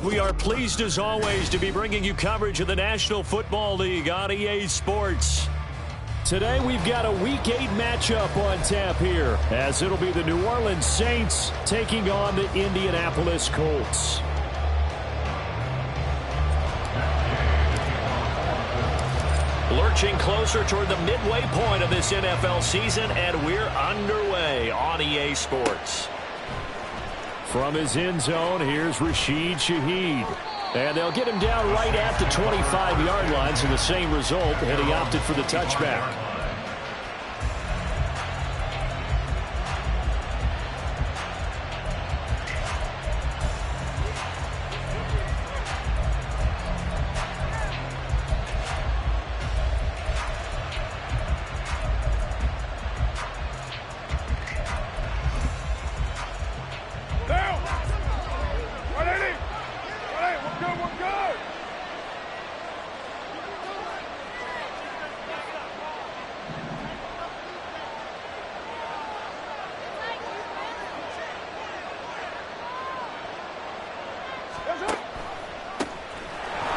We are pleased as always to be bringing you coverage of the National Football League on EA Sports. Today we've got a Week 8 matchup on tap here, as it'll be the New Orleans Saints taking on the Indianapolis Colts. Lurching closer toward the midway point of this NFL season, and we're underway on EA Sports. From his end zone, here's Rashid Shaheed. And they'll get him down right at the 25-yard line, so the same result, and he opted for the touchback.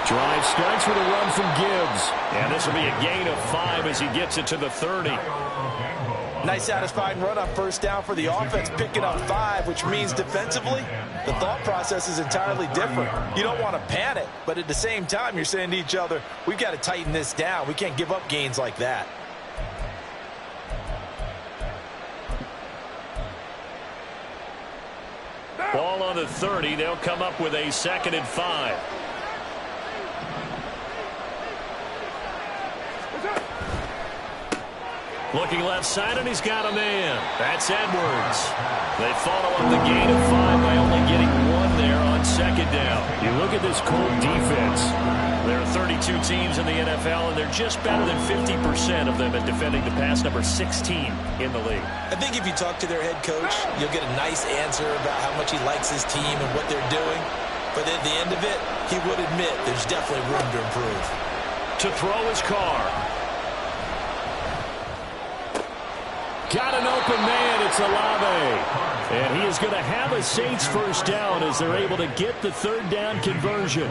Drive starts with a run from Gibbs. And this will be a gain of 5 as he gets it to the 30. Nice satisfying run on first down for the offense, picking up 5, which means defensively, the thought process is entirely different. You don't want to panic, but at the same time, you're saying to each other, we've got to tighten this down. We can't give up gains like that. Ball on the 30. They'll come up with a 2nd and 5. Looking left side, and he's got a man. That's Edwards. They follow up the gain of 5 by only getting 1 there on 2nd down. You look at this Colt defense. There are 32 teams in the NFL, and they're just better than 50% of them at defending the pass, number 16 in the league. I think if you talk to their head coach, you'll get a nice answer about how much he likes his team and what they're doing. But at the end of it, he would admit there's definitely room to improve. To throw his car. Got an open man. It's Olave. And he is going to have a Saints first down as they're able to get the 3rd down conversion.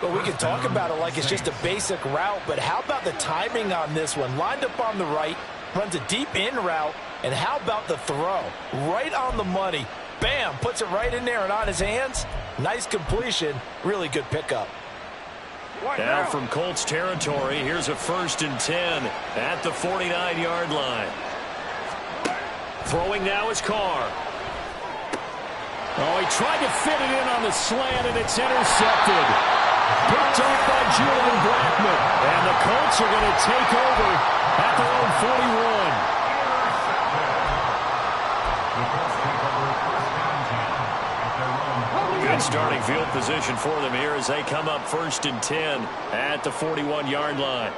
Well, we can talk about it like it's just a basic route, but how about the timing on this one? Lined up on the right, runs a deep in route, and how about the throw? Right on the money. Bam, puts it right in there and on his hands. Nice completion. Really good pickup. Now from Colts territory, here's a 1st and 10 at the 49-yard line. Throwing now is Carr. Oh, he tried to fit it in on the slant, and it's intercepted. Picked off by Julian Blackmon. And the Colts are going to take over at their own 41. Good starting field position for them here as they come up 1st and 10 at the 41-yard line.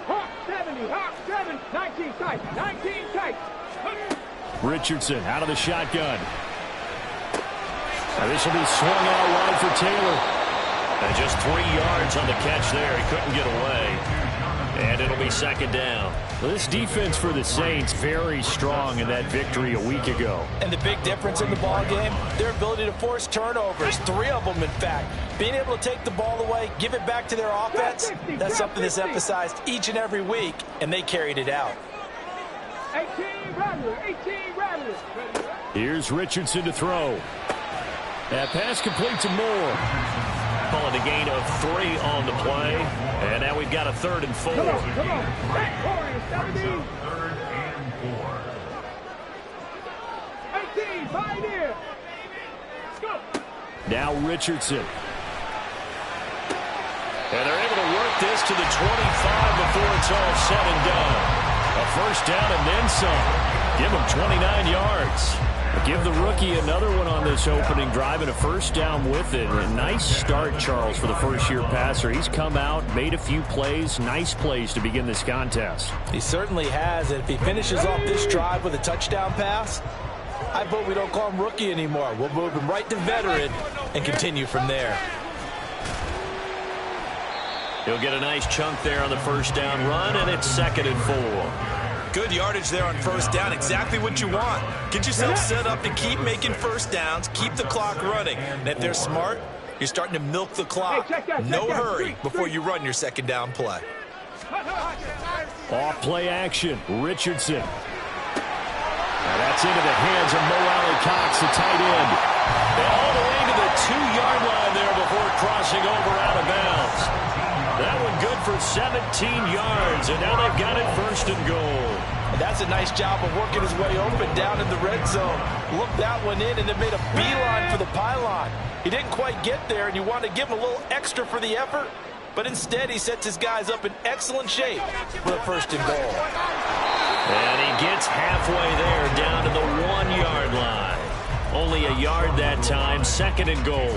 Hawk 70, Hawk 7, 19 tight, 19 tight. Richardson out of the shotgun. Now this will be swung out wide for Taylor. And just 3 yards on the catch there. He couldn't get away. And it'll be 2nd down. Well, this defense for the Saints very strong in that victory a week ago. And the big difference in the ball game, their ability to force turnovers, 3 of them in fact. Being able to take the ball away, give it back to their offense, that's something that's emphasized each and every week, and they carried it out. 18 Rattler, 18 Rattler. Here's Richardson to throw. That pass complete to Moore. Calling a gain of 3 on the play. And now we've got a 3rd and 4. Come on. Back, Warriors, 17. 18, Pioneer. Let's go. Now Richardson. And they're able to work this to the 25 before it's all said and done. A 1st down and then some. Give him 29 yards. Give the rookie another one on this opening drive and a 1st down with it. A nice start, Charles, for the first-year passer. He's come out, made a few plays, nice plays to begin this contest. He certainly has, and if he finishes off this drive with a touchdown pass, I vote we don't call him rookie anymore. We'll move him right to veteran and continue from there. He'll get a nice chunk there on the 1st down run, and it's 2nd and 4. Good yardage there on first down. Exactly what you want. Get yourself set up to keep making first downs, keep the clock running. And if they're smart, you're starting to milk the clock. No hurry before you run your second down play. Off play action. Richardson. Now that's into the hands of Mo Alley-Cox, the tight end. And all the way to the 2-yard line there before crossing over out of bounds. That one good for 17 yards, and now they've got it first and goal. And that's a nice job of working his way open down in the red zone. Looked that one in and then made a beeline for the pylon. He didn't quite get there, and you want to give him a little extra for the effort, but instead he sets his guys up in excellent shape for the first and goal. And he gets halfway there down to the 1-yard line. Only a yard that time, second and goal.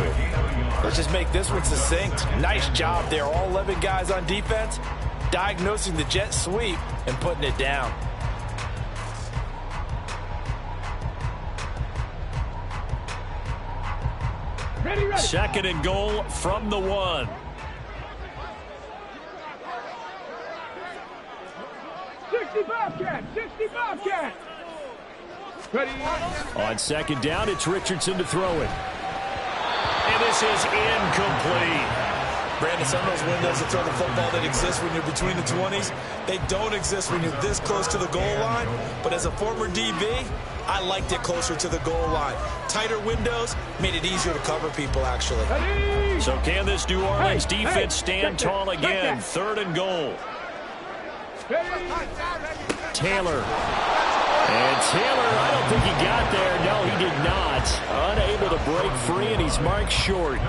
Let's just make this one succinct. Nice job there. All 11 guys on defense diagnosing the jet sweep and putting it down. Ready. Second and goal from the 1. 65 cat. Ready. On second down, it's Richardson to throw it. And this is incomplete. Brandon, some of those windows to throw the football that exist when you're between the 20s, they don't exist when you're this close to the goal line. But as a former DB, I liked it closer to the goal line. Tighter windows made it easier to cover people, actually. Ready. So can this New Orleans defense stand tall again? Third and goal. Taylor. And Taylor, I don't think he got there. No, he did not. Unable to break free, and he's marked short.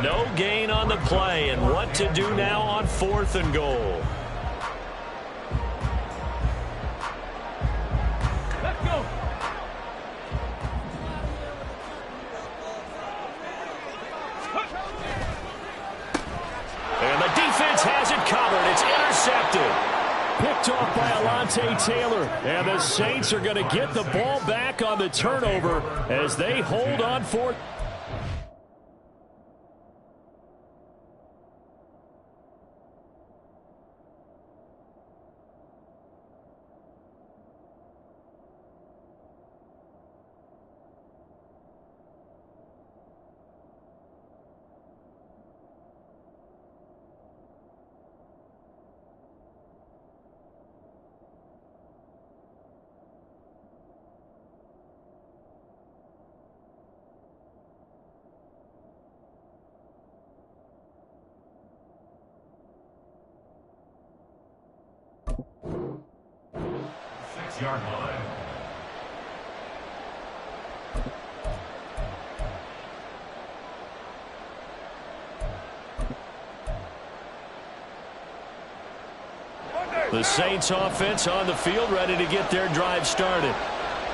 No gain on the play, and what to do now on fourth and goal. Let's go. And the defense has it covered. It's intercepted. Picked off by Alontae Taylor. And the Saints are going to get the ball back on the turnover as they hold on for. Yard line. The Saints offense on the field, ready to get their drive started.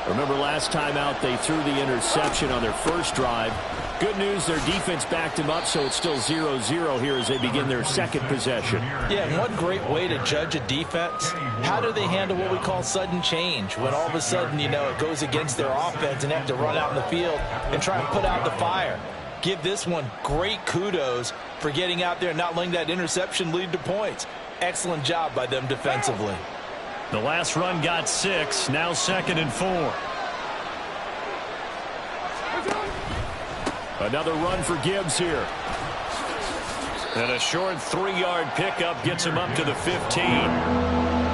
Remember last time out they threw the interception on their first drive. Good news, their defense backed him up, so it's still 0-0 here as they begin their second possession. Yeah, and one great way to judge a defense, how do they handle what we call sudden change? When all of a sudden, you know, it goes against their offense and they have to run out in the field and try and put out the fire. Give this one great kudos for getting out there and not letting that interception lead to points. Excellent job by them defensively. The last run got 6, now second and 4. Another run for Gibbs here. And a short 3-yard pickup gets him up to the 15.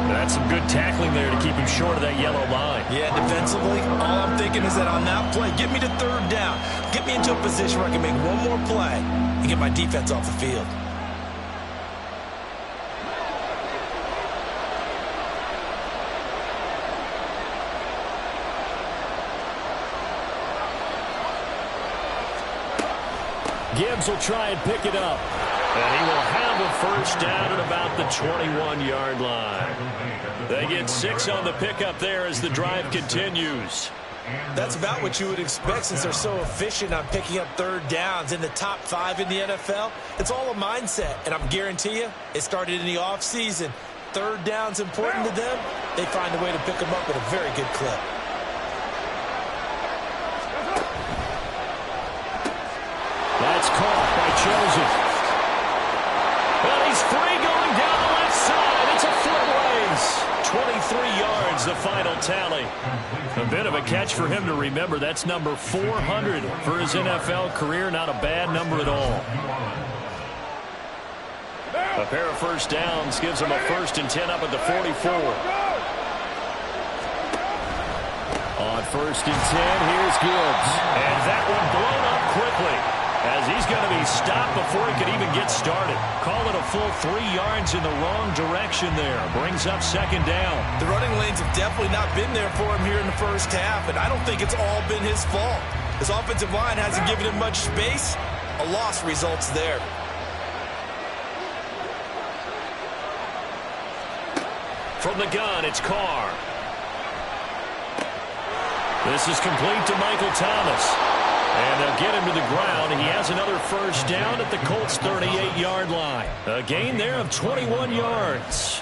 That's some good tackling there to keep him short of that yellow line. Yeah, defensively, all I'm thinking is that on that play, get me to third down. Get me into a position where I can make one more play and get my defense off the field. Gibbs will try and pick it up. And he will have a first down at about the 21-yard line. They get 6 on the pickup there as the drive continues. That's about what you would expect since they're so efficient on picking up third downs in the top 5 in the NFL. It's all a mindset, and I'm guarantee you it started in the offseason. Third down's important to them. They find a way to pick them up at a very good clip. That's caught by Chosen. Well, he's free going down the left side. It's a foot race. 23 yards. is the final tally. A bit of a catch for him to remember. That's number 400 for his NFL career. Not a bad number at all. A pair of first downs gives him a 1st and 10 up at the 44. On 1st and 10, here's Gibbs. And that one blown up quickly, as he's going to be stopped before he could even get started. Call it a full 3 yards in the wrong direction there. Brings up 2nd down. The running lanes have definitely not been there for him here in the first half, and I don't think it's all been his fault. His offensive line hasn't given him much space. A loss results there. From the gun, it's Carr. This is complete to Michael Thomas. And they'll get him to the ground. He has another first down at the Colts' 38-yard line. A gain there of 21 yards.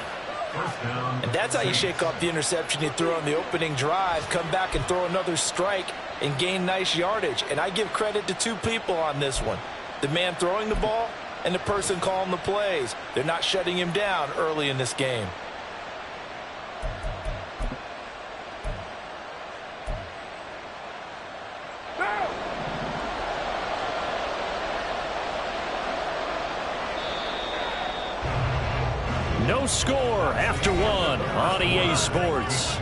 And that's how you shake off the interception you threw on the opening drive, come back and throw another strike and gain nice yardage. And I give credit to 2 people on this one. The man throwing the ball and the person calling the plays. They're not shutting him down early in this game. No score after 1 on EA Sports.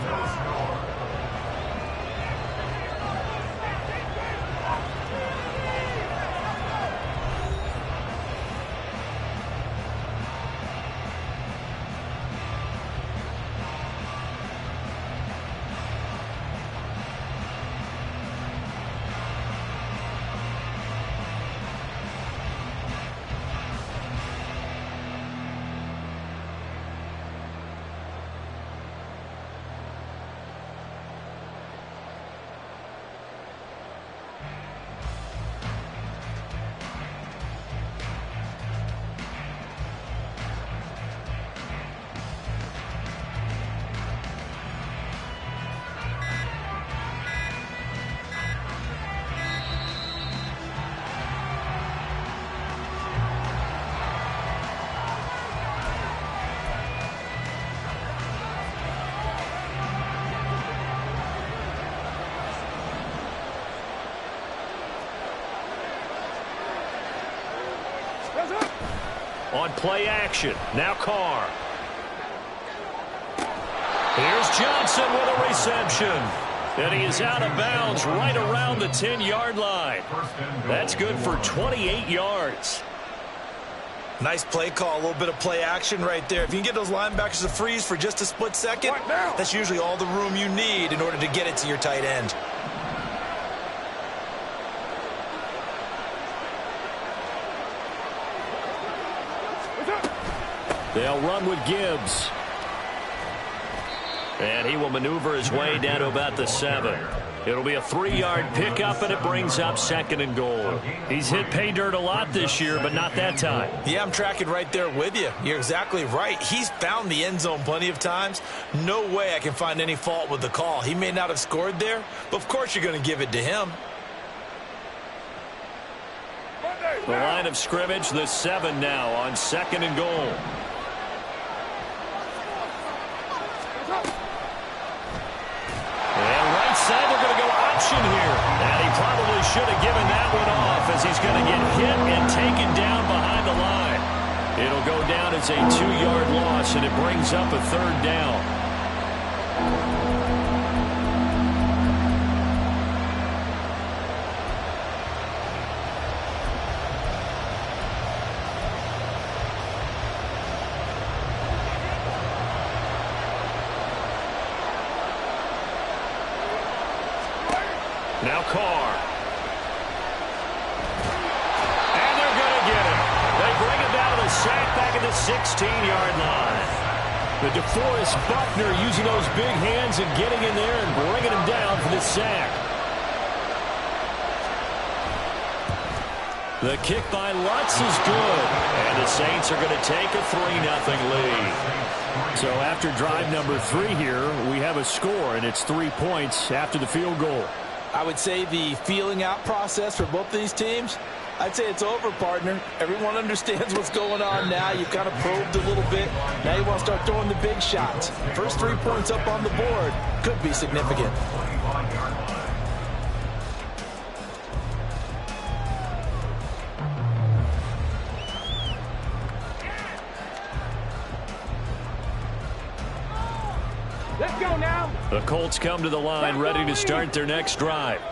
On play action, now Carr. Here's Johnson with a reception. And he is out of bounds right around the 10-yard line. That's good for 28 yards. Nice play call, a little bit of play action right there. If you can get those linebackers to freeze for just a split second, that's usually all the room you need in order to get it to your tight end. They'll run with Gibbs. And he will maneuver his way down to about the 7. It'll be a 3-yard pickup, and it brings up 2nd and goal. He's hit pay dirt a lot this year, but not that time. Yeah, I'm tracking right there with you. You're exactly right. He's found the end zone plenty of times. No way I can find any fault with the call. He may not have scored there, but of course you're going to give it to him. The line of scrimmage, the 7 now on 2nd and goal. And right side, they're going to go option here. And he probably should have given that one off, as he's going to get hit and taken down behind the line. It'll go down as a 2-yard loss, and it brings up a 3rd down. Now Carr. And they're going to get him. They bring him down to the sack back at the 16-yard line. The DeForest Buckner using those big hands and getting in there and bringing him down for the sack. The kick by Lutz is good. And the Saints are going to take a 3-0 lead. So after drive number 3 here, we have a score, and it's 3 points after the field goal. I would say the feeling out process for both of these teams I'd say it's over, partner. Everyone understands what's going on now. You've kind of probed a little bit. Now you want to start throwing the big shots. First 3 points up on the board could be significant. Let's go now. The Colts come to the line ready to start their next drive.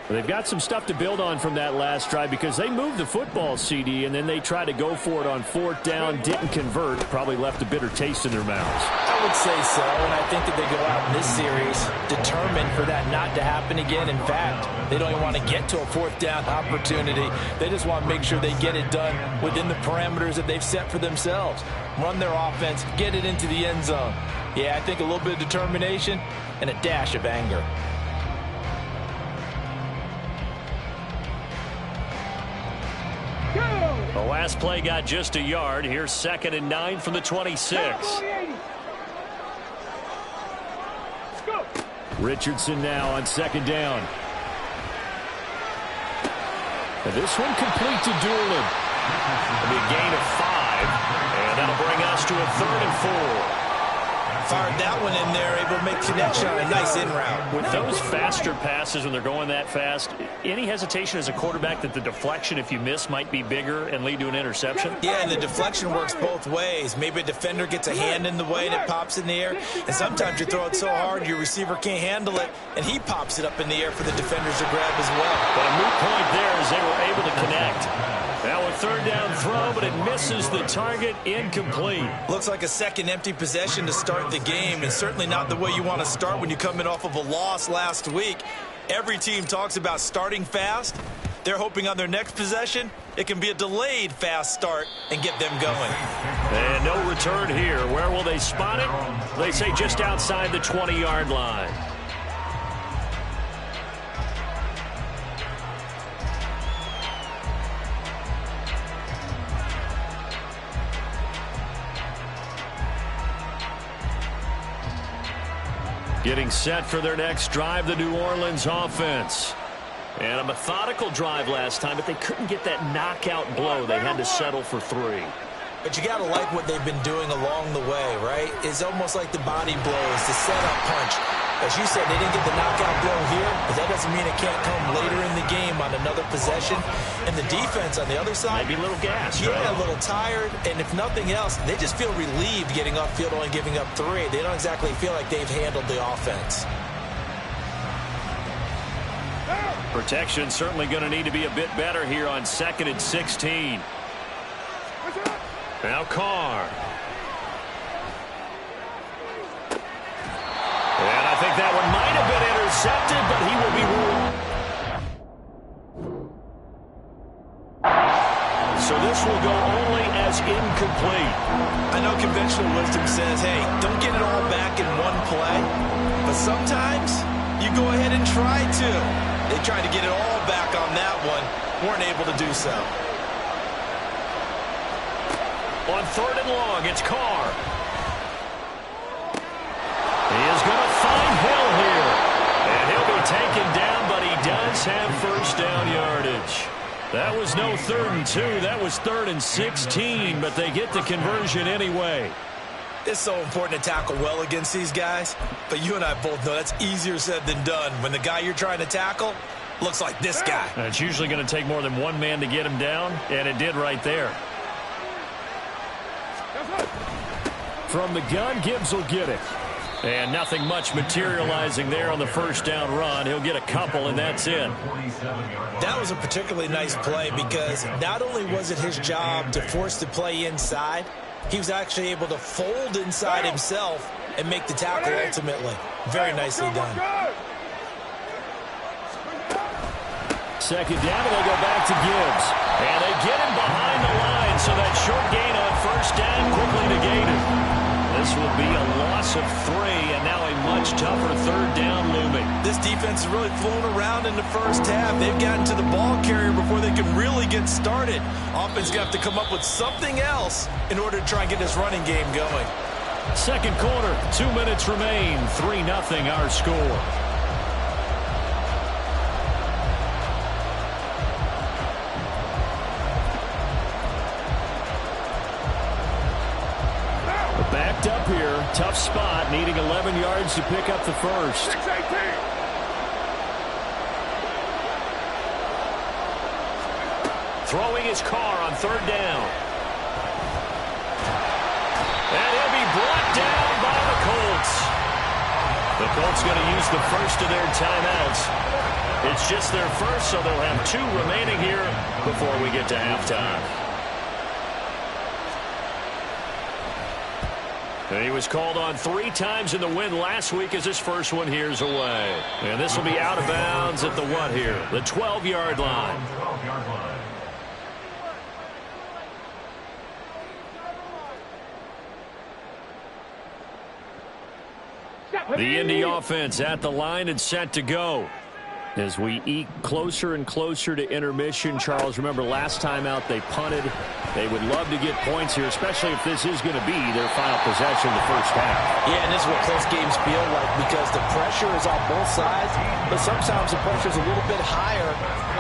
They've got some stuff to build on from that last drive because they moved the football, CD, and then they tried to go for it on 4th down, didn't convert, probably left a bitter taste in their mouths. I would say so, and I think that they go out in this series determined for that not to happen again. In fact, they don't even want to get to a 4th down opportunity. They just want to make sure they get it done within the parameters that they've set for themselves. Run their offense, get it into the end zone. Yeah, I think a little bit of determination and a dash of anger. The last play got just a yard. Here's 2nd and 9 from the 26. Richardson now on 2nd down. And this one complete to Doolin. It'll be a gain of 5. And that'll bring us to a 3rd and 4. Fired that one in there, able to make connection on a nice in route. With those faster passes when they're going that fast, any hesitation as a quarterback that the deflection, if you miss, might be bigger and lead to an interception? Yeah, and the deflection works both ways. Maybe a defender gets a hand in the way and it pops in the air, and sometimes you throw it so hard your receiver can't handle it, and he pops it up in the air for the defenders to grab as well. But a moot point there as they were able to connect. Now a 3rd down throw, but it misses the target, incomplete. Looks like a second empty possession to start the game, and certainly not the way you want to start when you're coming off of a loss last week. Every team talks about starting fast. They're hoping on their next possession, it can be a delayed fast start and get them going. And no return here. Where will they spot it? They say just outside the 20-yard line. Getting set for their next drive, the New Orleans offense. And a methodical drive last time, but they couldn't get that knockout blow. They had to settle for 3. But you got to like what they've been doing along the way, right? It's almost like the body blows, the setup punch. As you said, they didn't get the knockout blow here, but that doesn't mean it can't come later in the game on another possession. And the defense on the other side, maybe a little gassed, yeah, right? A little tired. And if nothing else, they just feel relieved getting upfield, only giving up 3. They don't exactly feel like they've handled the offense. Protection certainly going to need to be a bit better here on 2nd and 16. Now Carr. And I think that one might have been intercepted, but he will be ruled. So this will go only as incomplete. I know conventional wisdom says, hey, don't get it all back in one play. But sometimes you go ahead and try to. They tried to get it all back on that one. Weren't able to do so. On 3rd and long, it's Carr. He is going to find Hill here. And he'll be taken down, but he does have 1st down yardage. That was no 3rd and 2. That was 3rd and 16, but they get the conversion anyway. It's so important to tackle well against these guys, but you and I both know that's easier said than done when the guy you're trying to tackle looks like this guy. And it's usually going to take more than one man to get him down, and it did right there. From the gun, Gibbs will get it. And nothing much materializing there on the 1st down run. He'll get a couple, and that's it. That was a particularly nice play because not only was it his job to force the play inside, he was actually able to fold inside himself and make the tackle ultimately. Very nicely done. 2nd down, and they go back to Gibbs. And they get him behind the line, so that short gain on 1st down quickly negated. This will be a loss of 3, and now a much tougher 3rd down looming. This defense has really flown around in the first half. They've gotten to the ball carrier before they can really get started. Offense going to have to come up with something else in order to try and get this running game going. 2nd quarter, 2 minutes remain. 3-0 our score. spot, needing 11 yards to pick up the first. 6-18. Throwing his car on third down. And he'll be brought down by the Colts. The Colts going to use the first of their timeouts. It's just their first, so they'll have 2 remaining here before we get to halftime. And he was called on 3 times in the win last week as his first one here's away. And this will be out of bounds at the what here? The 12-yard line. The Indy offense at the line and set to go. As we eke closer and closer to intermission, Charles, remember last time out they punted. They would love to get points here, especially if this is going to be their final possession of the first half. Yeah, and this is what close games feel like because the pressure is on both sides, but sometimes the pressure is a little bit higher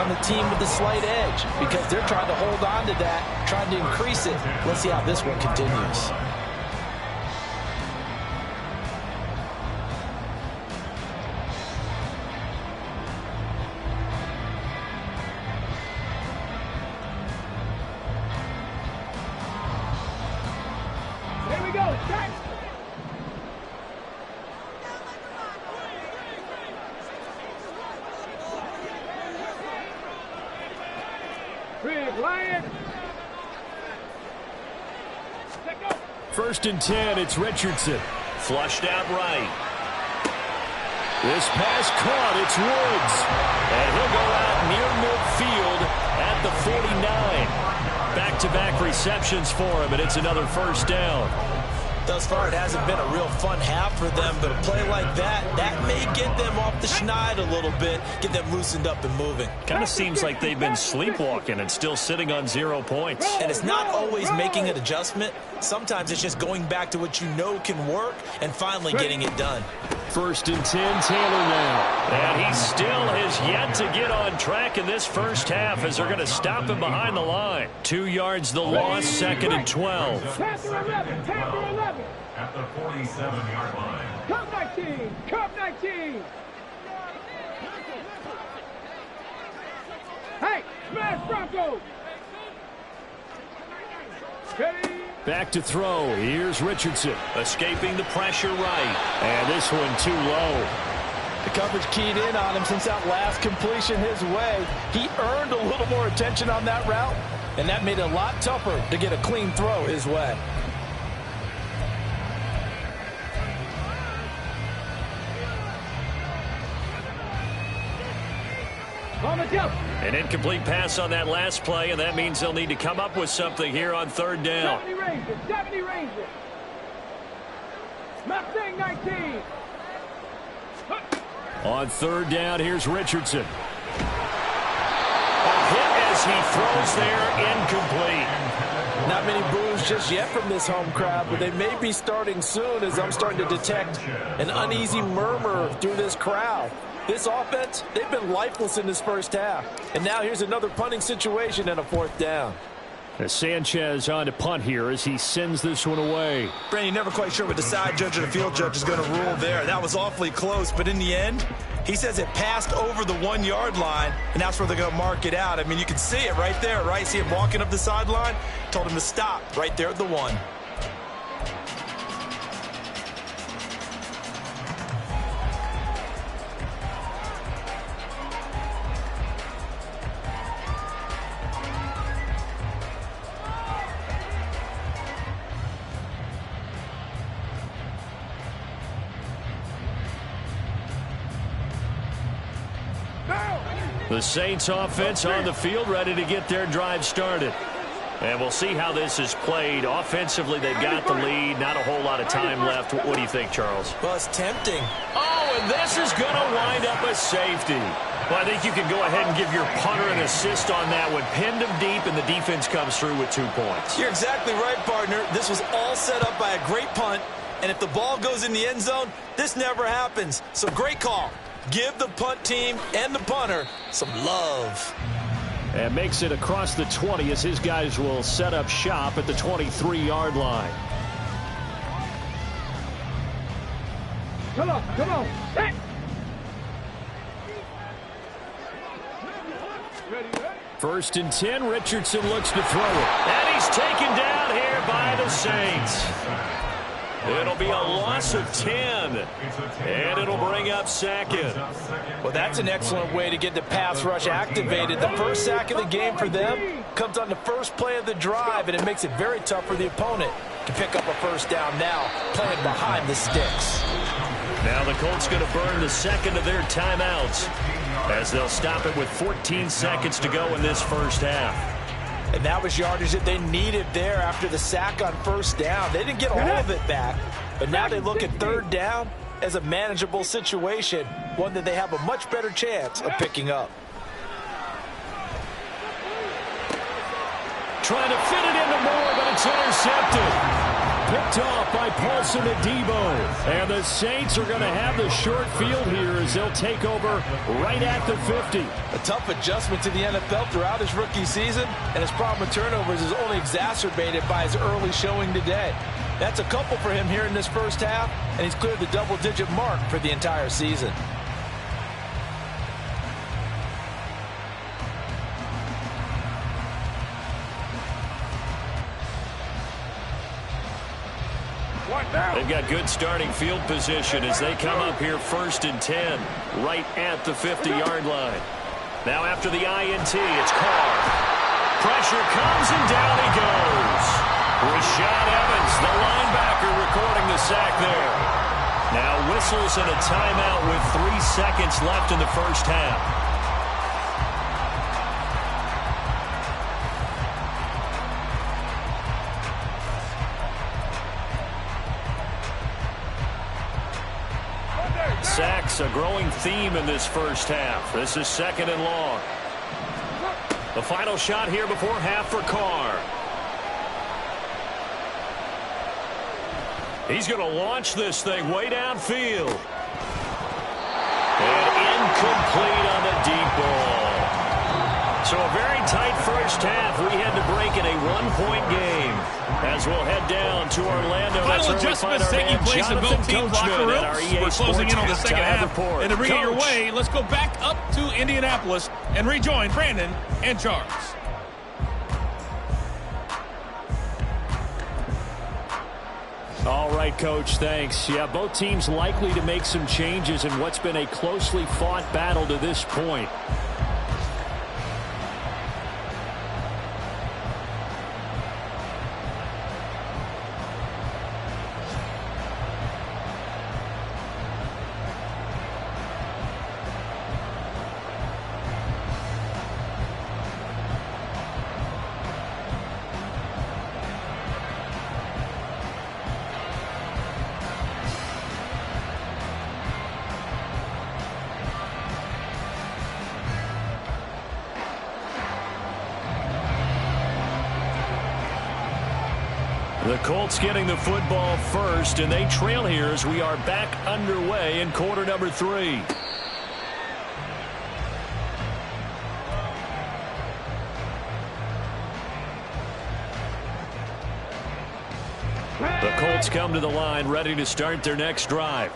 on the team with the slight edge because they're trying to hold on to that, trying to increase it. Let's see how this one continues. First and 10, it's Richardson. Flushed out right. This pass caught, it's Woods. And he'll go out near midfield at the 49. Back-to-back receptions for him, and it's another first down. Thus far, it hasn't been a real fun half for them, but a play like that may get them off the schneid a little bit, get them loosened up and moving. Kind of seems like they've been sleepwalking and still sitting on 0 points. And it's not always making an adjustment. Sometimes it's just going back to what you know can work and finally getting it done. First and 10, Taylor now. And he still has yet to get on track in this first half as they're going to stop him behind the line. 2 yards the loss, second and 12. Pass to 11, pass to 11. At the 47-yard line. Cup 19, Cup 19. Hey, smash Broncos. Back to throw. Here's Richardson. Escaping the pressure right. And this one too low. The coverage keyed in on him since that last completion his way. He earned a little more attention on that route, and that made it a lot tougher to get a clean throw his way. An incomplete pass on that last play, and that means they'll need to come up with something here on third down. 70 Rangers, 70 Rangers. Mustang 19. On third down, here's Richardson. A hit as he throws there, incomplete. Not many boos just yet from this home crowd, but they may be starting soon as I'm starting to detect an uneasy murmur through this crowd. This offense, they've been lifeless in this first half. And now here's another punting situation and a fourth down. Sanchez on to punt here as he sends this one away. Brandon, never quite sure what the side judge or the field judge is going to rule there. That was awfully close, but in the end, he says it passed over the 1 yard line, and that's where they're going to mark it out. I mean, you can see it right there, right? See him walking up the sideline? Told him to stop right there at the 1. The Saints offense on the field, ready to get their drive started. And we'll see how this is played. Offensively, they've got the lead. Not a whole lot of time left. What do you think, Charles? Well, it's tempting. Oh, and this is going to wind up a safety. Well, I think you can go ahead and give your punter an assist on that one. Pinned him deep, and the defense comes through with 2 points. You're exactly right, partner. This was all set up by a great punt, and if the ball goes in the end zone, this never happens. So great call. Give the punt team and the punter some love. And makes it across the 20 as his guys will set up shop at the 23-yard line. Come on. Set. First and 10, Richardson looks to throw it. And he's taken down here by the Saints. It'll be a loss of 10, and it'll bring up second. Well, that's an excellent way to get the pass rush activated. The first sack of the game for them comes on the first play of the drive, and it makes it very tough for the opponent to pick up a first down now, playing behind the sticks. Now the Colts going to burn the second of their timeouts as they'll stop it with 14 seconds to go in this first half. And that was yardage that they needed there after the sack on first down. They didn't get all of it back, but now they look at third down as a manageable situation, one that they have a much better chance of picking up. Trying to fit it into Moore, but it's intercepted. Picked off by Paulson Adebo. And the Saints are going to have the short field here as they'll take over right at the 50. A tough adjustment to the NFL throughout his rookie season, and his problem with turnovers is only exacerbated by his early showing today. That's a couple for him here in this first half, and he's cleared the double-digit mark for the entire season. They've got good starting field position as they come up here first and 10, right at the 50-yard line. Now after the INT, it's Carr. Pressure comes and down he goes. Rashad Evans, the linebacker, recording the sack there. Now whistles and a timeout with 3 seconds left in the first half. Sacks, a growing theme in this first half. This is second and long. The final shot here before half for Carr. He's going to launch this thing way downfield. And incomplete on the deep ball. So a very tight first half. We had to break in a one-point game. As we'll head down to Orlando. Final adjustments taking place in both teams' locker rooms. We're closing in on the second half. And to bring it your way, let's go back up to Indianapolis and rejoin Brandon and Charles. All right, Coach, thanks. Yeah, both teams likely to make some changes in what's been a closely fought battle to this point. The Colts getting the football first, and they trail here as we are back underway in quarter number 3. The Colts come to the line ready to start their next drive.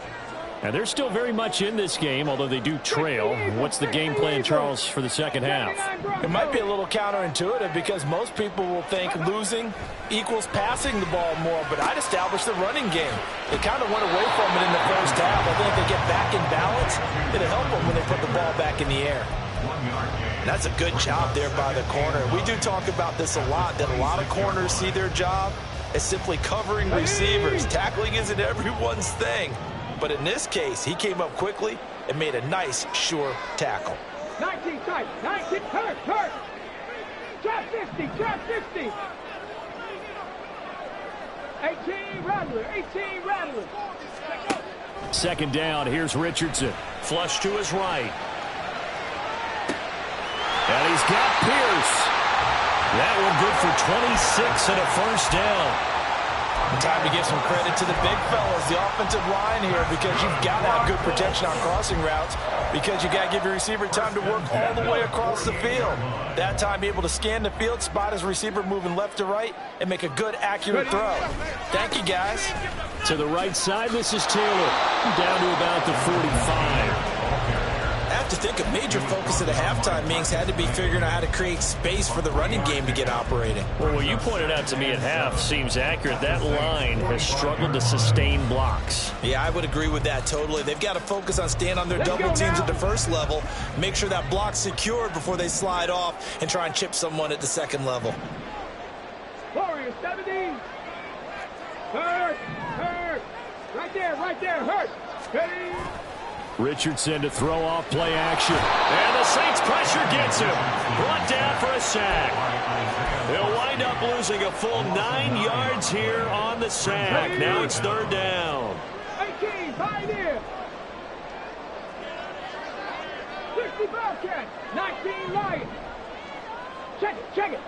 And they're still very much in this game, although they do trail. What's the game plan, Charles, for the second half? It might be a little counterintuitive because most people will think losing equals passing the ball more, but I'd establish the running game. They kind of went away from it in the first half. I think if they get back in balance, it'll help them when they put the ball back in the air. And that's a good job there by the corner. We do talk about this a lot, that a lot of corners see their job as simply covering receivers. Tackling isn't everyone's thing. But in this case, he came up quickly and made a nice, sure tackle. 19 tight, 19, turn. Trap 50, trap 50. 18 Rattler. Second down, here's Richardson. Flush to his right. And he's got Pierce. That one good for 26 and a first down. Time to give some credit to the big fellas, the offensive line here, because you've got to have good protection on crossing routes, because you got to give your receiver time to work all the way across the field. That time, be able to scan the field, spot his receiver moving left to right, and make a good, accurate throw. Thank you, guys. To the right side, this is Taylor. Down to about the 45. I have to think a major focus of the halftime meetings had to be figuring out how to create space for the running game to get operating. Well, what you pointed out to me at half seems accurate. That line has struggled to sustain blocks. Yeah, I would agree with that totally. They've got to focus on staying on their double teams at the first level, make sure that block's secured before they slide off and try and chip someone at the second level. Warriors, 70. Hurt. Right there, hurt. Ready. Richardson to throw off play action. And the Saints pressure gets him. Brought down for a sack. They'll wind up losing a full 9 yards here on the sack. Now it's third down. 18, pioneer. 60 Bobcats, 19 Lions. Check it.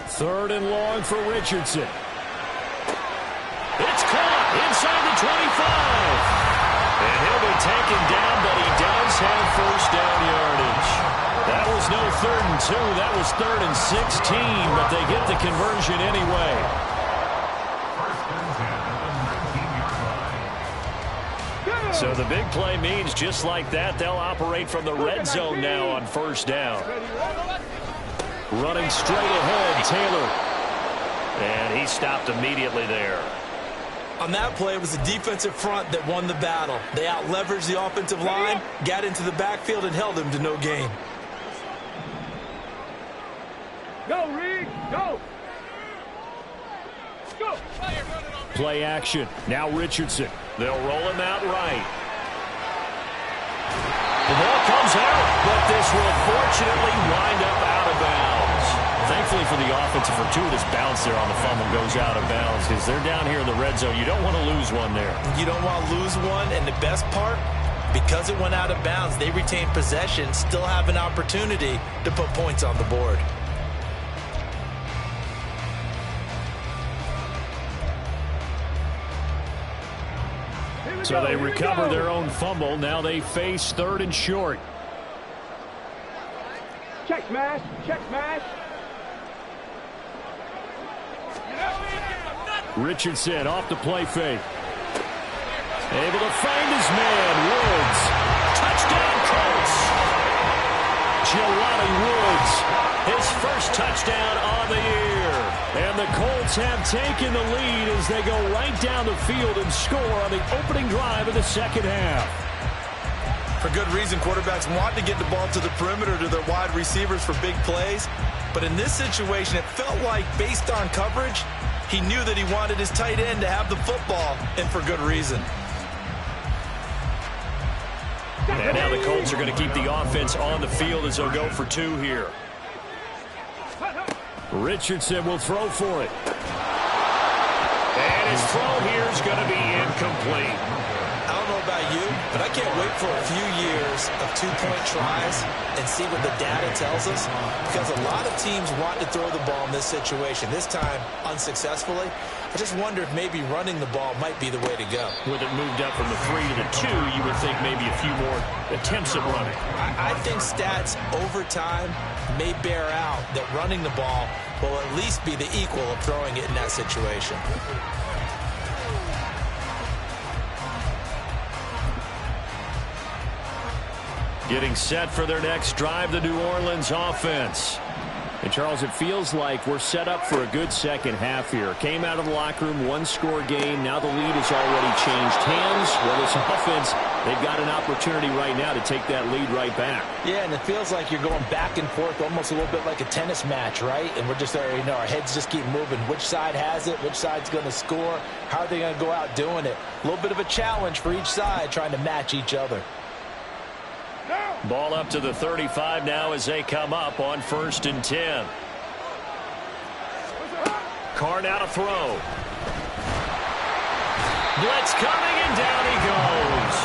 Third and long for Richardson. It's caught inside the 25. And he'll be taken down, but he does have first down yardage. That was no 3rd and 2. That was 3rd and 16, but they get the conversion anyway. So the big play means just like that, they'll operate from the red zone now on first down. Running straight ahead, Taylor. And he stopped immediately there. On that play, it was the defensive front that won the battle. They out-leveraged the offensive line, got into the backfield, and held him to no gain. Go, Reed, go. Play action. Now Richardson. They'll roll him out right. The ball comes out, but this will fortunately wind up out of bounds. Thankfully for the offense, a fortuitous bounce there on the fumble goes out of bounds because they're down here in the red zone. You don't want to lose one there. You don't want to lose one, and the best part, because it went out of bounds, they retain possession, still have an opportunity to put points on the board. So they recover their own fumble. Now they face 3rd and short. Check smash. Richardson off the play fake. Able to find his man, Woods. Touchdown, Colts. Jelani Woods, his first touchdown on the year. And the Colts have taken the lead as they go right down the field and score on the opening drive of the second half. For good reason, quarterbacks want to get the ball to the perimeter to their wide receivers for big plays. But in this situation, it felt like, based on coverage, he knew that he wanted his tight end to have the football, and for good reason. And now the Colts are going to keep the offense on the field as they'll go for 2 here. Richardson will throw for it. And his throw here is going to be incomplete. I don't know about you, but I can't wait for a few years of 2-point tries and see what the data tells us, because a lot of teams want to throw the ball in this situation. This time, unsuccessfully. I just wonder if maybe running the ball might be the way to go. With it moved up from the 3 to the 2, you would think maybe a few more attempts at running. I think stats over time may bear out that running the ball will at least be the equal of throwing it in that situation. Getting set for their next drive, the New Orleans offense. And, Charles, it feels like we're set up for a good second half here. Came out of the locker room, 1-score game. Now the lead has already changed hands. Well, this offense, they've got an opportunity right now to take that lead right back. Yeah, and it feels like you're going back and forth almost a little bit like a tennis match, right? And we're just there, our heads just keep moving. Which side has it? Which side's going to score? How are they going to go out doing it? A little bit of a challenge for each side trying to match each other. Ball up to the 35 now as they come up on 1st and 10. Carr now to throw. Blitz coming, and down he goes.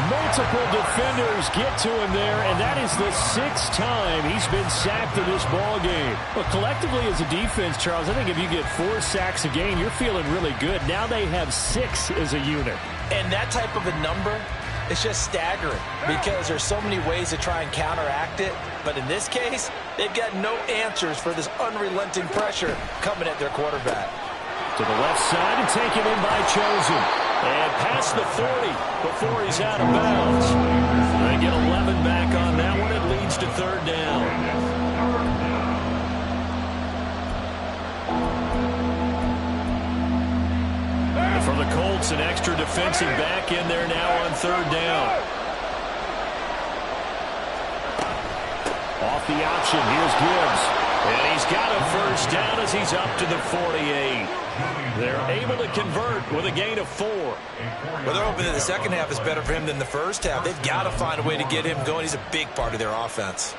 Multiple defenders get to him there, and that is the 6th time he's been sacked in this ball game. But collectively as a defense, Charles, I think if you get 4 sacks a game, you're feeling really good. Now they have 6 as a unit. And that type of a number, it's just staggering because there's so many ways to try and counteract it. But in this case, they've got no answers for this unrelenting pressure coming at their quarterback. To the left side and taken in by Chosen. And past the 40 before he's out of bounds. They get 11 back on that one. It leads to third down. And for the Colts, an extra defensive back in there now on third down. Off the option, here's Gibbs. And he's got a first down as he's up to the 48. They're able to convert with a gain of 4. Well, they're hoping that the second half is better for him than the first half. They've got to find a way to get him going. He's a big part of their offense.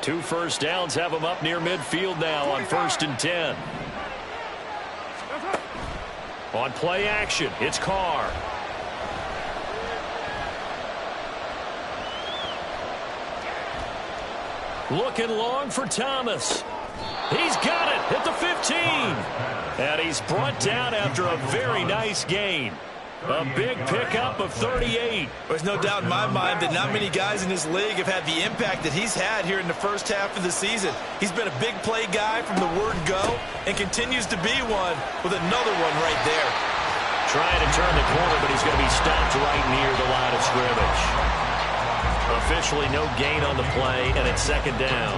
Two first downs have him up near midfield now on 1st and 10. On play action, it's Carr. Looking long for Thomas. He's got it at the 15. And he's brought down after a very nice gain. A big pickup of 38. There's no doubt in my mind that not many guys in this league have had the impact that he's had here in the first half of the season. He's been a big play guy from the word go and continues to be one with another one right there. Trying to turn the corner, but he's going to be stopped right near the line of scrimmage. Officially no gain on the play, and it's second down.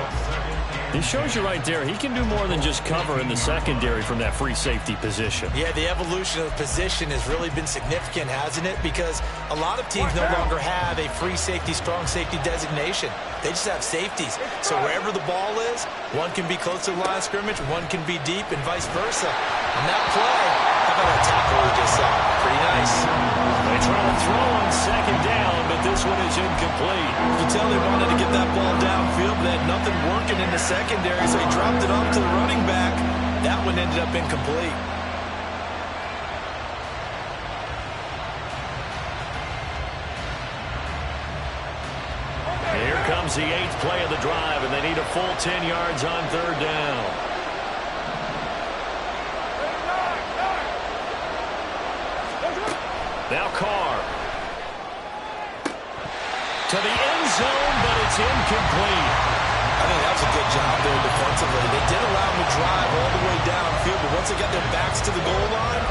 He shows you right there, he can do more than just cover in the secondary from that free safety position. Yeah, the evolution of the position has really been significant, hasn't it? Because a lot of teams no longer have a free safety, strong safety designation. They just have safeties. So wherever the ball is, one can be close to the line of scrimmage, one can be deep, and vice versa. On that play, how about that tackle we just saw? Pretty nice. They try to throw on second down, but this one is incomplete. You can tell they wanted to get that ball downfield, but they had nothing working in the secondary, so he dropped it off to the running back. That one ended up incomplete. Here comes the 8th play of the drive, and they need a full 10 yards on third down. Now Carr. To the end zone, but it's incomplete. I think that was a good job there defensively. They did allow him to drive all the way downfield, but once they got their backs to the goal line,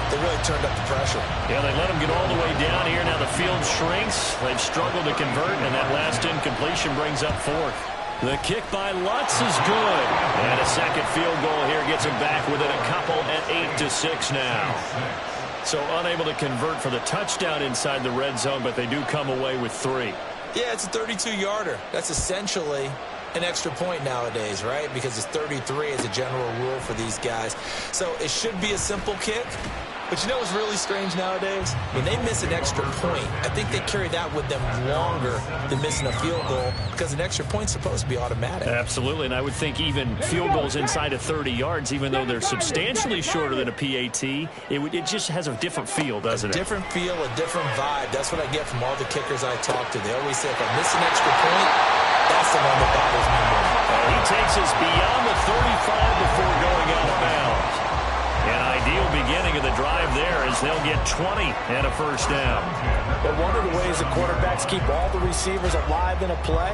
they really turned up the pressure. Yeah, they let him get all the way down here. Now the field shrinks. They've struggled to convert, and that last incompletion brings up 4th. The kick by Lutz is good. And a second field goal here gets him back within a couple at 8-6 now. So unable to convert for the touchdown inside the red zone, but they do come away with 3. Yeah, it's a 32-yarder. That's essentially an extra point nowadays, right? Because it's 33 as a general rule for these guys. So it should be a simple kick. But you know what's really strange nowadays? When they miss an extra point, I think they carry that with them longer than missing a field goal because an extra point's supposed to be automatic. Absolutely, and I would think even field goals inside of 30 yards, even though they're substantially shorter than a PAT, it just has a different feel, doesn't it? A different feel, a different vibe. That's what I get from all the kickers I talk to. They always say, if I miss an extra point, that's the one that bothers me more. He takes us beyond the 35 before going out of bounds. An ideal beginning of the drive there as they'll get 20 and a first down. But one of the ways the quarterbacks keep all the receivers alive in a play,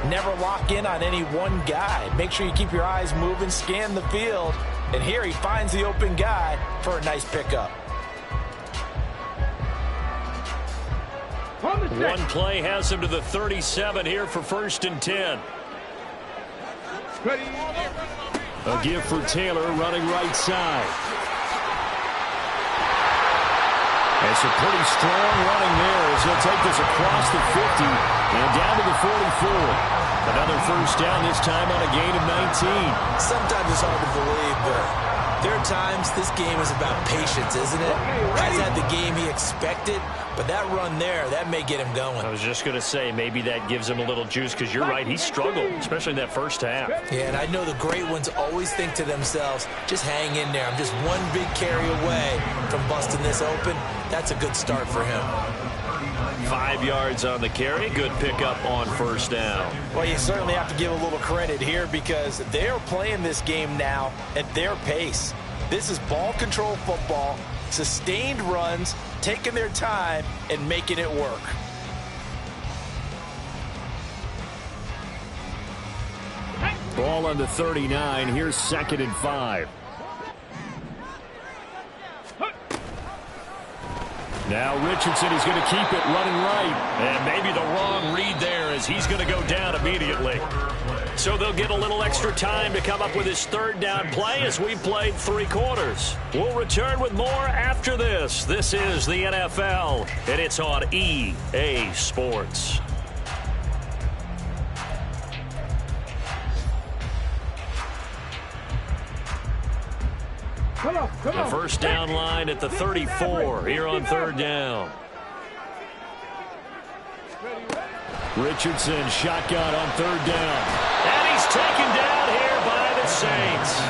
never lock in on any one guy. Make sure you keep your eyes moving, scan the field, and here he finds the open guy for a nice pickup. One play has him to the 37 here for 1st and 10. A give for Taylor running right side. It's a pretty strong running there as he'll take this across the 50 and down to the 44. Another first down, this time on a gain of 19. Sometimes it's hard to believe, but there are times this game is about patience, isn't it? Has had the game he expected, but that run there, that may get him going. I was just going to say, maybe that gives him a little juice because you're right, he struggled, especially in that first half. Yeah, and I know the great ones always think to themselves, just hang in there. I'm just one big carry away from busting this open. That's a good start for him. 5 yards on the carry. Good pickup on first down. Well, you certainly have to give a little credit here because they're playing this game now at their pace. This is ball control football, sustained runs, taking their time and making it work. Ball on the 39. Here's 2nd and 5. Now Richardson, he's going to keep it running right. And maybe the wrong read there as he's going to go down immediately. So they'll get a little extra time to come up with his 3rd down play as we played 3 quarters. We'll return with more after this. This is the NFL, and it's on EA Sports. The first down line at the 34 here on 3rd down. Richardson shotgun on 3rd down. And he's taken down here by the Saints.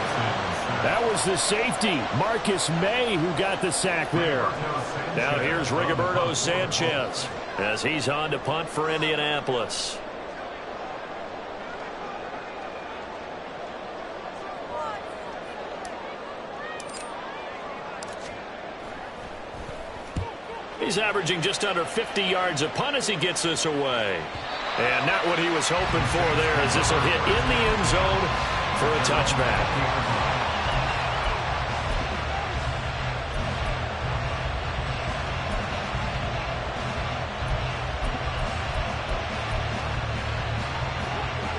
That was the safety, Marcus May, who got the sack there. Now here's Rigoberto Sanchez as he's on to punt for Indianapolis. He's averaging just under 50 yards a punt as he gets this away. And not what he was hoping for there, as this will hit in the end zone for a touchback.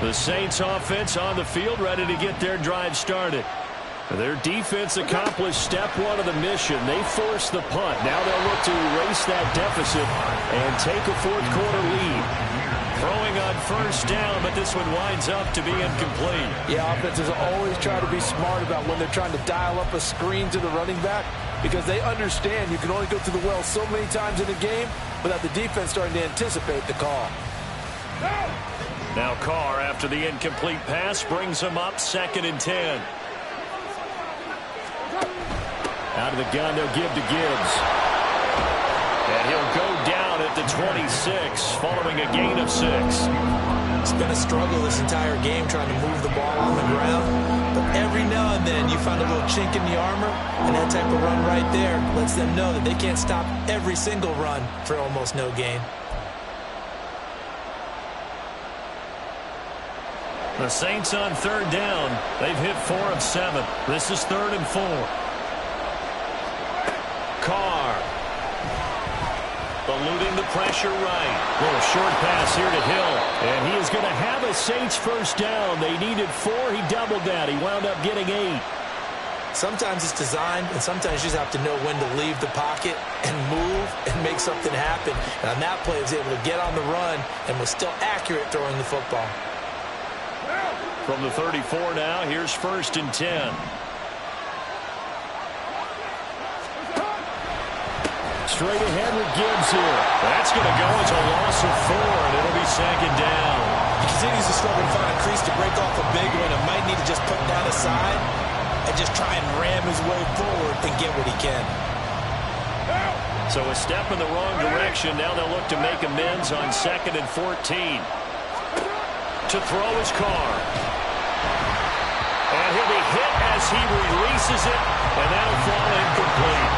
The Saints offense on the field, ready to get their drive started. Their defense accomplished step 1 of the mission. They forced the punt. Now they'll look to erase that deficit and take a 4th quarter lead. Throwing on 1st down, but this one winds up to be incomplete. Yeah, offenses always try to be smart about when they're trying to dial up a screen to the running back, because they understand you can only go through the well so many times in a game without the defense starting to anticipate the call. Now Carr, after the incomplete pass, brings him up 2nd and 10. Out of the gun, they'll give to Gibbs. And he'll go down at the 26, following a gain of 6. It's been a struggle this entire game trying to move the ball on the ground. But every now and then you find a little chink in the armor, and that type of run right there lets them know that they can't stop every single run for almost no gain. The Saints on 3rd down. They've hit 4 of 7. This is 3rd and 4. Carr. Eluding the pressure right. Little short pass here to Hill. And he is going to have a Saints 1st down. They needed 4. He doubled that. He wound up getting 8. Sometimes it's designed, and sometimes you just have to know when to leave the pocket and move and make something happen. And on that play, he was able to get on the run and was still accurate throwing the football. From the 34 now, here's 1st and 10. Straight ahead with Gibbs here. That's going to go as a loss of 4, and it'll be 2nd down. He continues to struggle to find a crease to break off a big one and might need to just put that aside and just try and ram his way forward and get what he can. So a step in the wrong direction. Now they'll look to make amends on 2nd and 14. To throw his Carr. And he'll be hit as he releases it, and that'll fall incomplete.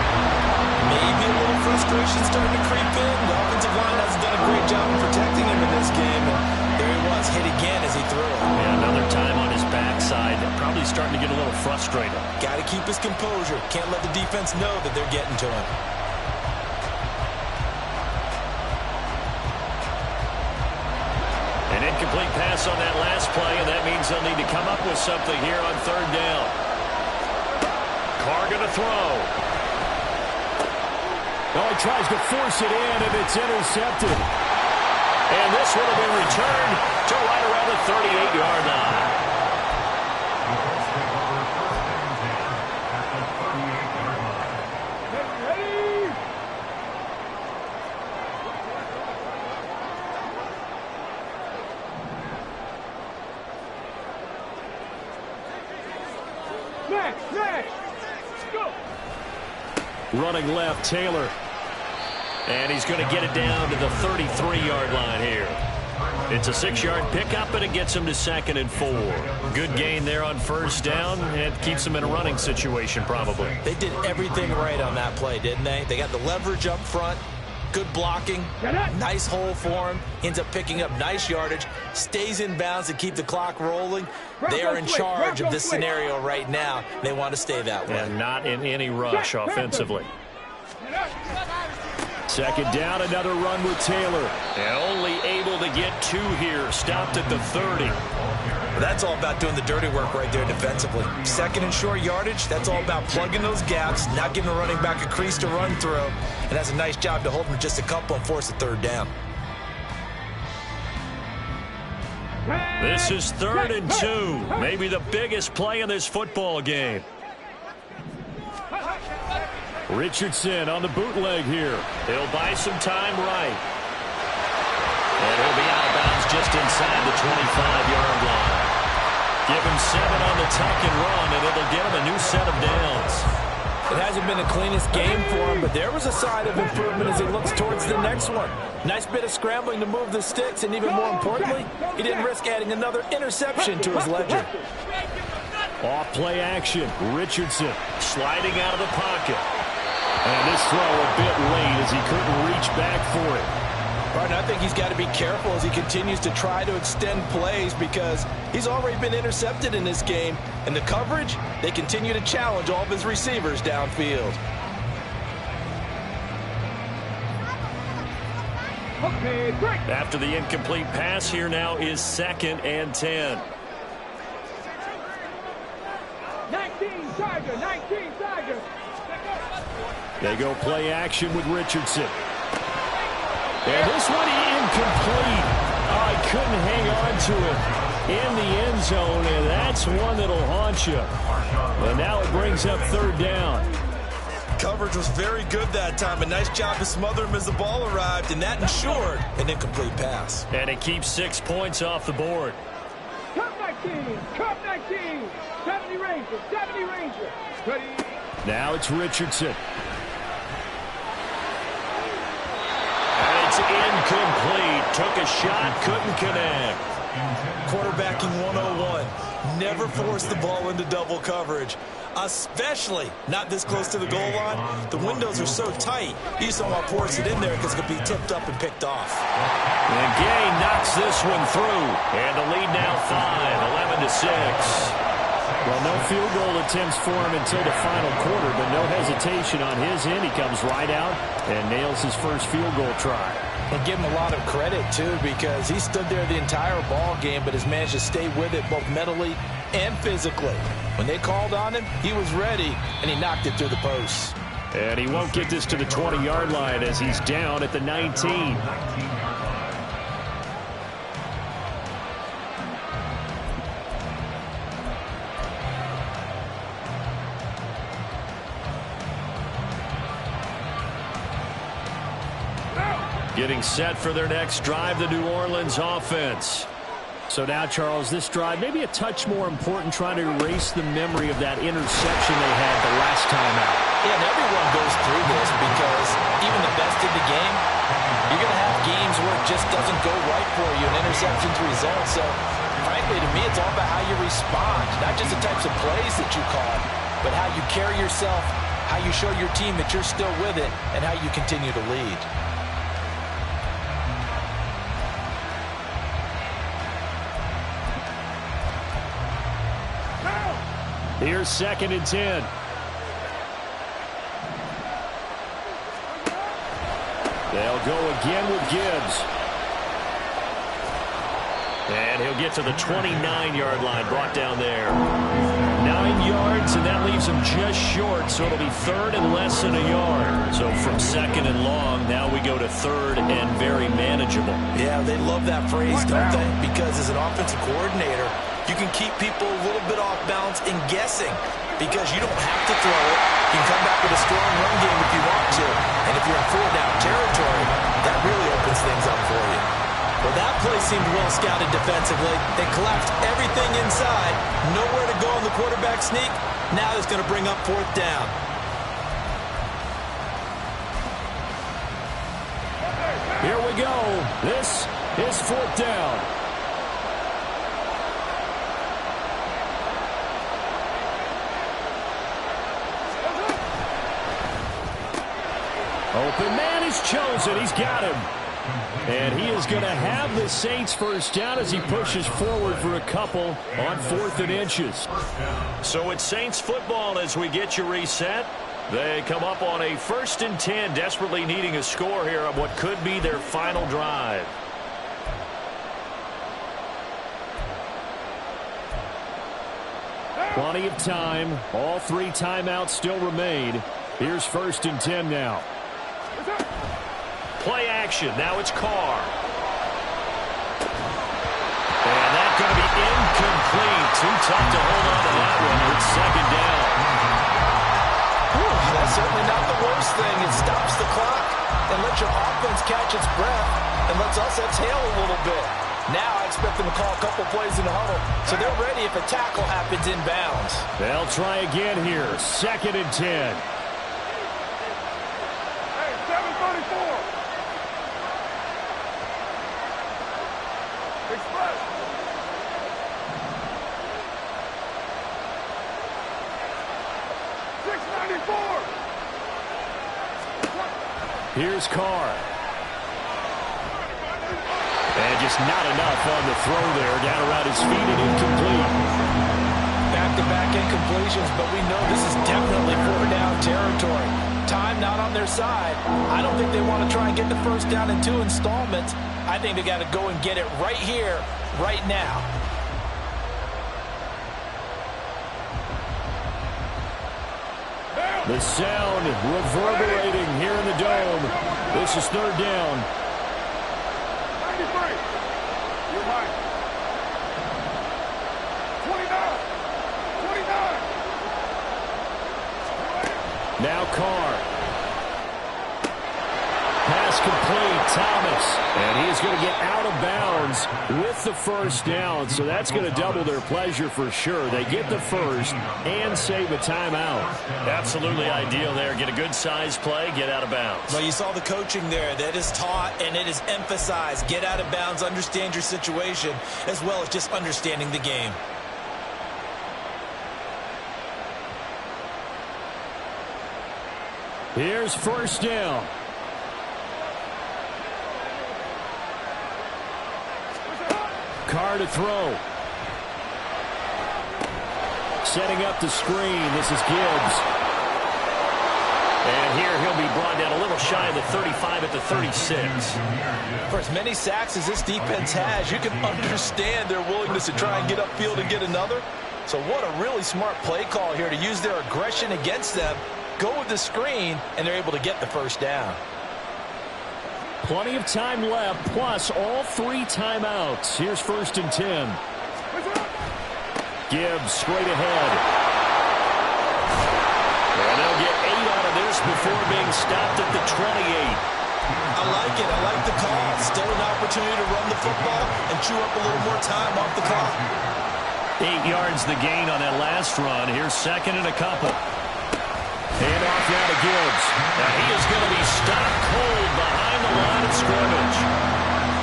Maybe a little frustration starting to creep in. The offensive line hasn't done a great job of protecting him in this game. And there he was, hit again as he threw it. Yeah, another time on his backside. Probably starting to get a little frustrated. Got to keep his composure. Can't let the defense know that they're getting to him. An incomplete pass on that last play, and that means they'll need to come up with something here on 3rd down. Carr going to throw. Oh, he tries to force it in, and it's intercepted. And this one will be returned to right around the 38-yard line. Running left, Taylor. And he's going to get it down to the 33-yard line here. It's a 6-yard pickup, and it gets him to 2nd and 4. Good gain there on 1st down, and keeps him in a running situation probably. They did everything right on that play, didn't they? They got the leverage up front. Good blocking, nice hole for him. Ends up picking up nice yardage, stays in bounds to keep the clock rolling. They are in charge of this scenario right now. They want to stay that way. And not in any rush offensively. Second down, another run with Taylor. And only able to get 2 here. Stopped at the 30. Well, that's all about doing the dirty work right there defensively. Second and short yardage, that's all about plugging those gaps, not giving a running back a crease to run through. And that's a nice job to hold him just a couple and force a third down. This is 3rd and 2. Maybe the biggest play in this football game. Richardson on the bootleg here. He'll buy some time right. And he'll be out of bounds just inside the 25-yard line. Give him 7 on the tuck and run, and it'll get him a new set of downs. It hasn't been the cleanest game for him, but there was a sign of improvement as he looks towards the next one. Nice bit of scrambling to move the sticks, and even more importantly, he didn't risk adding another interception to his ledger. Off play action. Richardson sliding out of the pocket. And this throw a bit late as he couldn't reach back for it. Right, I think he's got to be careful as he continues to try to extend plays because he's already been intercepted in this game. And the coverage, they continue to challenge all of his receivers downfield. Okay, break. After the incomplete pass, here now is 2nd and 10. 19 Tiger, 19 Tiger. They go play action with Richardson. And this one incomplete. Oh, he couldn't hang on to it in the end zone, and that's one that'll haunt you. And now it brings up 3rd down. Coverage was very good that time. A nice job to smother him as the ball arrived, and that ensured an incomplete pass. And it keeps 6 points off the board. Cup 19, Cup 19. 70 Ranger, 70 Ranger. Ready. Now it's Richardson. And it's incomplete. Took a shot, couldn't connect. Quarterbacking 101. Never force the ball into double coverage, especially not this close to the goal line. The windows are so tight, you just don't want to force it in there because it could be tipped up and picked off. And Gay knocks this one through. And the lead now 5, 11-6. Well, no field goal attempts for him until the final quarter, but no hesitation on his end. He comes right out and nails his first field goal try. And give him a lot of credit, too, because he stood there the entire ball game, but has managed to stay with it both mentally and physically. When they called on him, he was ready, and he knocked it through the posts. And he won't get this to the 20-yard line as he's down at the 19. Getting set for their next drive, the New Orleans offense. So now, Charles, this drive maybe a touch more important, trying to erase the memory of that interception they had the last time out. Yeah, and everyone goes through this because even the best in the game, you're going to have games where it just doesn't go right for you and interceptions result. So, frankly, to me, it's all about how you respond, not just the types of plays that you call, but how you carry yourself, how you show your team that you're still with it, and how you continue to lead. Here's 2nd and 10. They'll go again with Gibbs. And he'll get to the 29-yard line, brought down there. 9 yards, and that leaves him just short, so it'll be 3rd and less than a yard. So from 2nd and long, now we go to 3rd and very manageable. Yeah, they love that phrase, don't they? Because as an offensive coordinator, you can keep people a little bit off balance and guessing because you don't have to throw it. You can come back with a strong run game if you want to. And if you're in 4-down territory, that really opens things up for you. Well, that play seemed well scouted defensively. They collapsed everything inside. Nowhere to go on the quarterback sneak. Now it's going to bring up 4th down. Here we go. This is 4th down. Open man is chosen. He's got him. And he is going to have the Saints first down as he pushes forward for a couple on 4th and inches. So it's Saints football as we get you reset. They come up on a 1st and 10, desperately needing a score here on what could be their final drive. Plenty of time. All 3 timeouts still remain. Here's 1st and 10 now. Play action. Now it's Carr. And that's going to be incomplete. Too tough to hold on to that one. It's 2nd down. That's certainly not the worst thing. It stops the clock and lets your offense catch its breath and lets us exhale a little bit. Now I expect them to call a couple plays in the huddle, so they're ready if a tackle happens inbounds. They'll try again here. 2nd and 10. Hey, 734. Express. Here's Carr. And just not enough on the throw there. Down around his feet and incomplete. Back-to-back incompletions, but we know this is definitely 4th-down territory. Time not on their side. I don't think they want to try and get the first down in 2 installments. I think they got to go and get it right here, right now. The sound reverberating here in the dome. This is 3rd down. 93. You're right. 29. 29. Now Carr. Pass complete. Thomas. And he is going to get out of bounds with the first down. So that's going to double their pleasure for sure. They get the first and save a timeout. Absolutely ideal there. Get a good size play, get out of bounds. Well, you saw the coaching there. That is taught and it is emphasized. Get out of bounds, understand your situation, as well as just understanding the game. Here's 1st down. Carr to throw. Setting up the screen. This is Gibbs. And here he'll be brought down a little shy of the 35 at the 36. For as many sacks as this defense has, you can understand their willingness to try and get upfield and get another. So what a really smart play call here to use their aggression against them, go with the screen, and they're able to get the first down. Plenty of time left, plus all 3 timeouts. Here's 1st and 10. Gibbs straight ahead. And they'll get 8 out of this before being stopped at the 28. I like it. I like the call. Still an opportunity to run the football and chew up a little more time off the clock. 8 yards the gain on that last run. Here's 2nd and a couple. And off now to Gibbs. Now he is going to be stopped cold behind the line of scrimmage.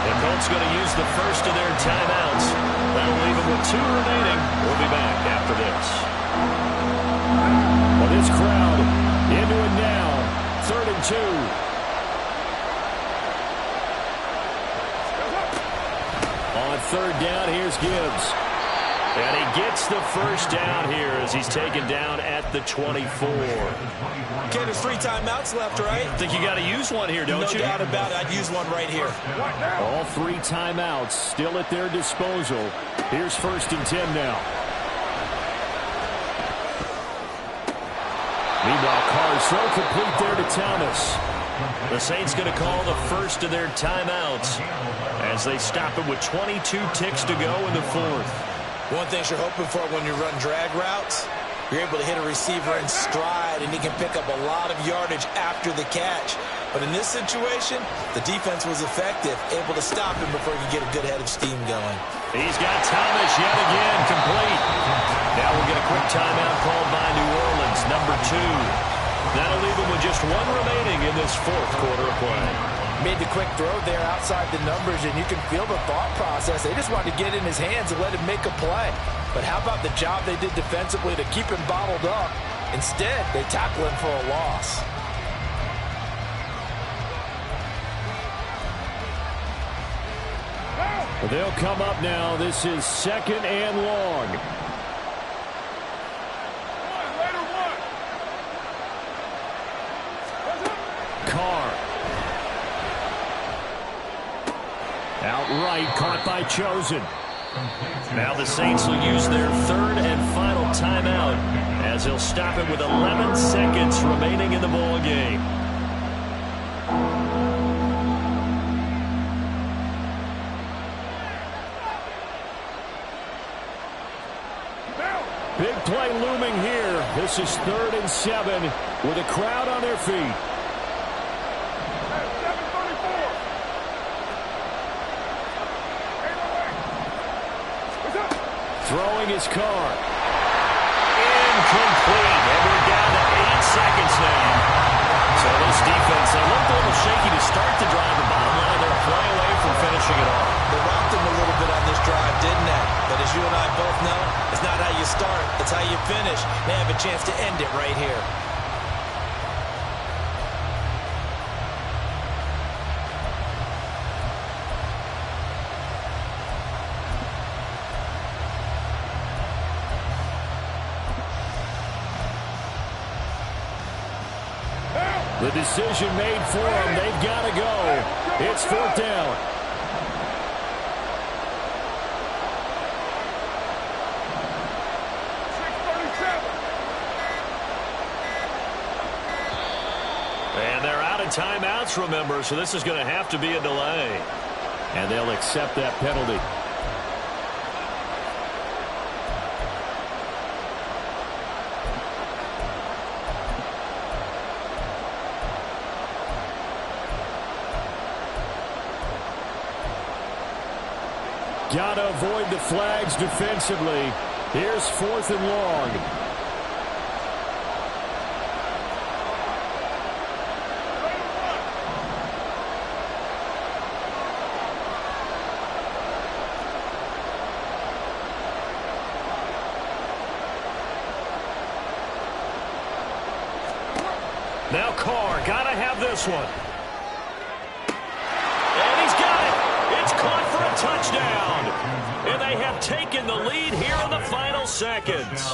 The Colts going to use the first of their timeouts. That'll leave them with 2 remaining. We'll be back after this. Well, this crowd into it now. 3rd and 2. On 3rd down, here's Gibbs. And he gets the first down here as he's taken down at the 24. Okay, there's 3 timeouts left, right? I think you got to use one here, don't you? No doubt about it. I'd use one right here. All 3 timeouts still at their disposal. Here's 1st and 10 now. Meanwhile, Carr's throw complete there to Thomas. The Saints going to call the first of their timeouts as they stop it with 22 ticks to go in the 4th. One thing you're hoping for when you run drag routes, you're able to hit a receiver in stride, and he can pick up a lot of yardage after the catch. But in this situation, the defense was effective, able to stop him before he could get a good head of steam going. He's got Thomas yet again complete. Now we'll get a quick timeout called by New Orleans, number 2. That'll leave him with just 1 remaining in this 4th quarter of play. Made the quick throw there outside the numbers, and you can feel the thought process. They just wanted to get in his hands and let him make a play. But how about the job they did defensively to keep him bottled up? Instead, they tackle him for a loss. They'll come up now. This is 2nd and long. Carr. Outright caught by Chosen. Now the Saints will use their 3rd and final timeout as they'll stop it with 11 seconds remaining in the ball game. Big play looming here. This is 3rd and 7 with a crowd on their feet. Throwing his Carr. Incomplete. And we're down to 8 seconds now. So this defense, they looked a little shaky to start the drive. The bottom line, they're a play away from finishing it off. They rocked him a little bit on this drive, didn't they? But as you and I both know, it's not how you start, it's how you finish. They have a chance to end it right here. The decision made for them. They've got to go. It's 4th down. And they're out of timeouts, remember, so this is going to have to be a delay. And they'll accept that penalty. Got to avoid the flags defensively. Here's 4th and long. Now Carr, got to have this one. And he's got it. It's caught for a touchdown. And they have taken the lead here in the final seconds.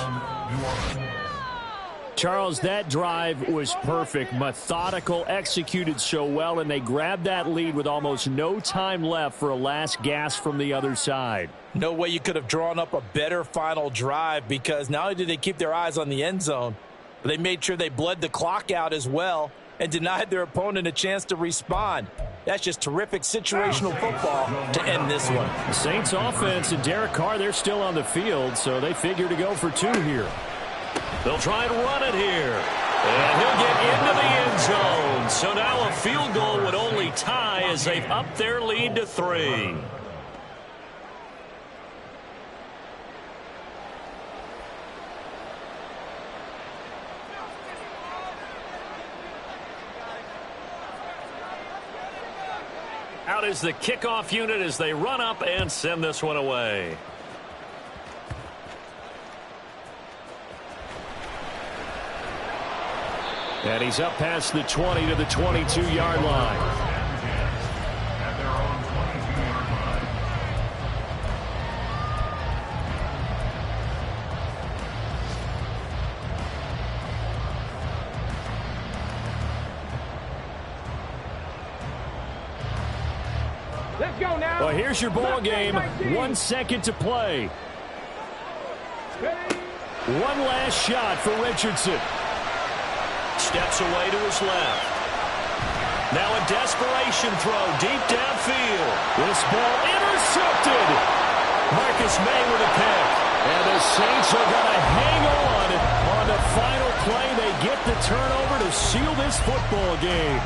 Charles, that drive was perfect, methodical, executed so well, and they grabbed that lead with almost no time left for a last gasp from the other side. No way you could have drawn up a better final drive, because not only did they keep their eyes on the end zone, but they made sure they bled the clock out as well and denied their opponent a chance to respond. That's just terrific situational football to end this one. The Saints offense and Derek Carr, they're still on the field, so they figure to go for 2 here. They'll try and run it here. And he'll get into the end zone. So now a field goal would only tie as they've upped their lead to 3. Out is the kickoff unit as they run up and send this one away. And he's up past the 20 to the 22-yard line. At their own 22-yard line. Let's go now. Well, here's your ball game. 1 second to play. One last shot for Richardson. Steps away to his left. Now a desperation throw deep downfield. This ball intercepted. Marcus May with a pick. And the Saints are going to hang on the final play. They get the turnover to seal this football game.